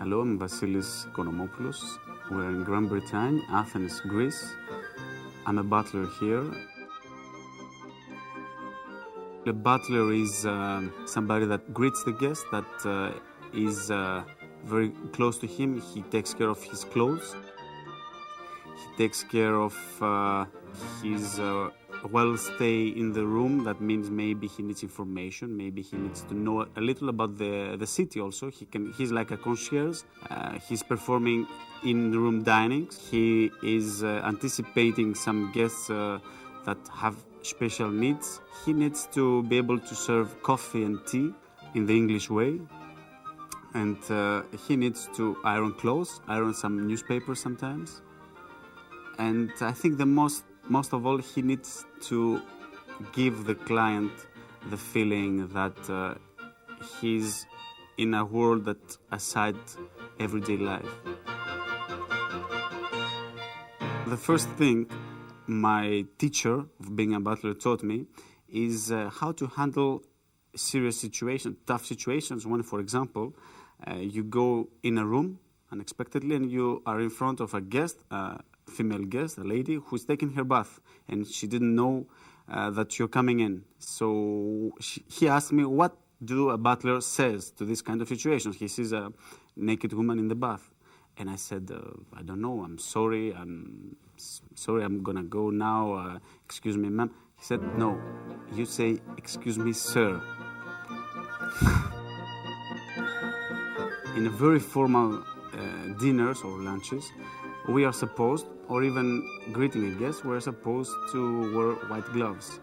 Hello, I'm Vasilis Konomopoulos. We're in Grande Bretagne, Athens, Greece. I'm a butler here. A butler is somebody that greets the guest, that is very close to him. He takes care of his clothes. He takes care of his well-stay in the room. That means maybe he needs information, maybe he needs to know a little about the city also. He's like a concierge. He's performing in-room dining. He is anticipating some guests that have special needs. He needs to be able to serve coffee and tea in the English way. And he needs to iron clothes, iron some newspapers sometimes. And I think the most of all, he needs to give the client the feeling that he's in a world that aside everyday life. The first thing my teacher of being a butler taught me is how to handle serious situations, tough situations when, for example, you go in a room unexpectedly and you are in front of a guest, female guest, a lady who's taking her bath, and she didn't know that you're coming in. So he asked me, what do a butler says to this kind of situation? He sees a naked woman in the bath. And I said, I don't know, I'm sorry, I'm gonna go now, excuse me, ma'am. He said, no, you say, excuse me, sir. In a very formal dinners or lunches, we are supposed, or even greeting a guest, we're supposed to wear white gloves.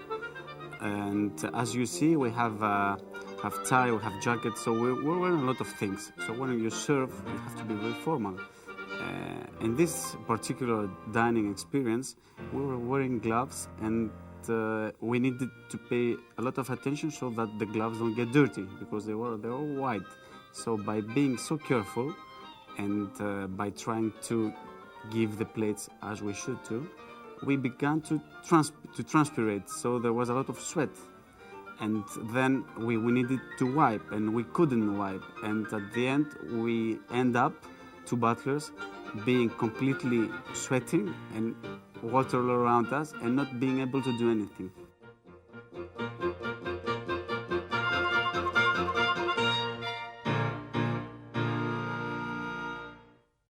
And as you see, we have tie, we have jackets, so we're wearing a lot of things. So when you serve, you have to be very formal. In this particular dining experience, we were wearing gloves, and we needed to pay a lot of attention so that the gloves don't get dirty, because they're all white. So by being so careful and by trying to give the plates as we should do, we began to transpirate, so there was a lot of sweat. And then we needed to wipe, and we couldn't wipe. And at the end, we end up, two butlers, being completely sweating and water all around us and not being able to do anything.